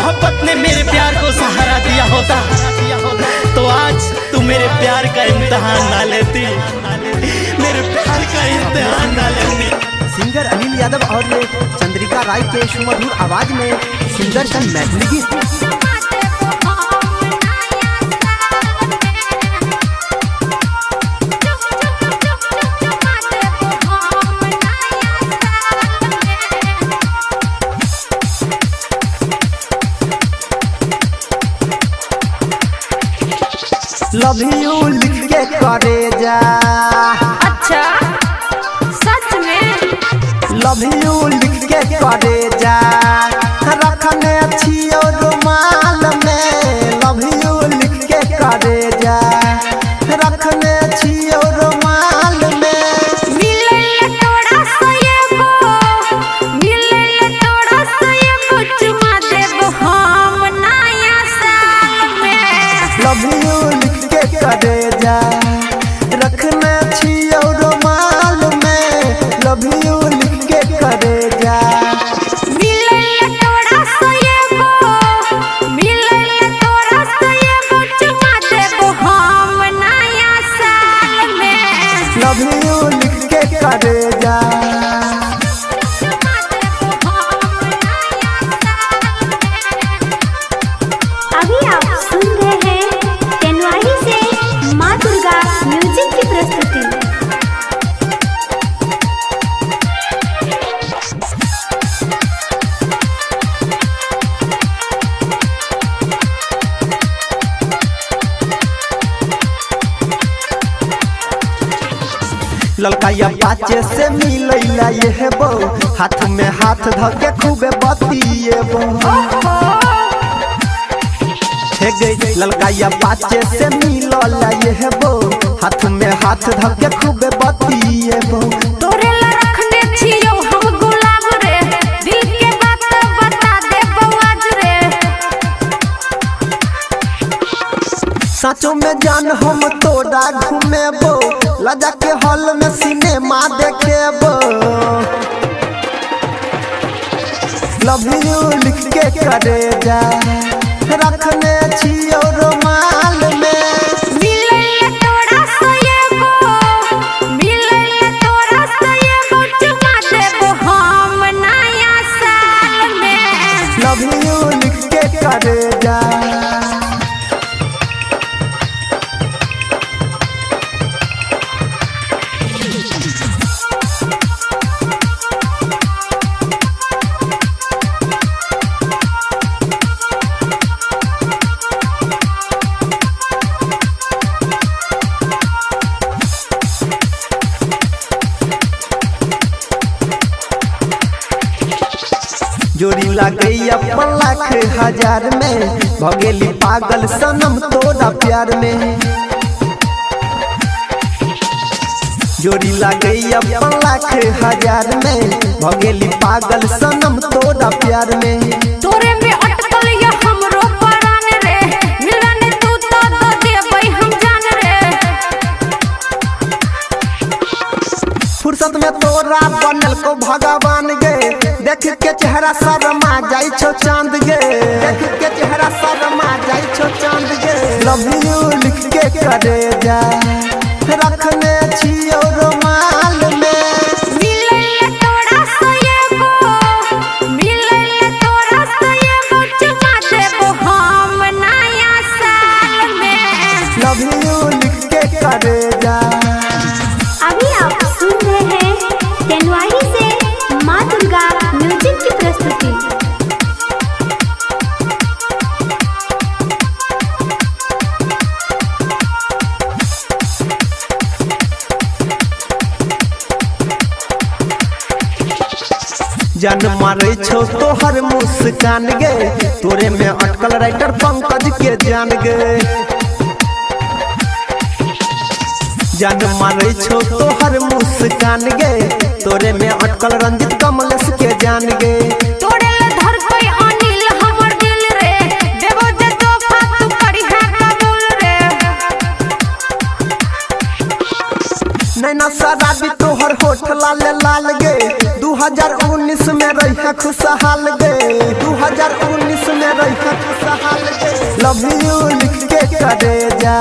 मोहब्बत ने मेरे प्यार को सहारा दिया होता तो आज तू मेरे प्यार का इम्तिहान ना लेती, मेरे प्यार का इम्तिहान ना लेती। सिंगर अनिल यादव और चंद्रिका राय के सुमधुर आवाज में सुंदर सन मैथिली गीत। लव यू लिख के करे जा। अच्छा सच में? लव यू लिख के करे जा, रखने अच्छी और रुमाल में। लव यू लिख के करे जा, रखने अच्छी और रुमाल में। मिले तोड़ा सयबो, मिले तोड़ा सयबो, चुमा देबो हम नया साल में। लव यू लिख के करे जा, रखने अच्छी और रुमाल में। लव यू लिख के करे जा। मिले तोड़ा सयबो, मिले तोड़ा सयबो, चुमा देबो हम नया साल में। लव यू लिख के करे जा। अभी आप सुन रहे हैं टेनवाही से माँ दुर्गा म्यूजिक की प्रस्तुति। ललकाया पाचे से मिलैला ये बो, हाथ में हाथ धके खूबे बतिए बो। हे गई ललकाया पाचे से मिलला ये बो, हाथ में हाथ धके खूबे बतिए बो। तोरे ला रखने छियो हम गुलाब रे, दिल के बात बता देबो आज रे। साँचों में जान हम तोरा घूमेबो, लजा के हॉल में सिनेमा देखेबो। लव यू लिख के करे जा, रखने छियो रुमाल में। मिले तोड़ा सयबो, मिले तोड़ा सयबो, चुमा देबो हम नया साल में। लव यू लिख के करे जा। जोड़ी लगई अपन लाख हजार में, भगेली पागल सनम तोरा प्यार में। जोड़ी लगई अपन लाख हजार में, भगेली पागल सनम तोरा प्यार में। तोरे में अटकल ये हमरो परान रे, मिलन तू तो दो देबै हम जान रे। फुर्सत में तोरा बनल को भगवान गे, देख के चेहरा शर्मा जाई छो चांद गे। देख के चेहरा शर्मा जाई छो चांद गे। लव यू लिख के करे जा, रखने छियो रुमाल में। मिले तोड़ा सयबो, मिले तोड़ा सयबो, चुमा देबो हम नया साल में। लव यू लिख के करे जा। अभी आप सुन रहे हैं टेनवाही से माँ दुर्गा म्यूजिक की प्रस्तुति। जान मारे छो तोहर मुस्कान गे, तोरे में अटकल राइटर पंकज के जान गे। जान मारे छो तोहर मुस्कान गे, तोरे में अटकल रंजित कमलेश के जान गे। तोरे ला धर कोई अनिल हमर दिल रे, देबो जे तोहफा तू करी है कबूल रे। नैना शराबी तोहर होठ लाल लाल गे, 2019 में रही खुशहाल गे। 2019 में रही लव यू लिख के करे जा।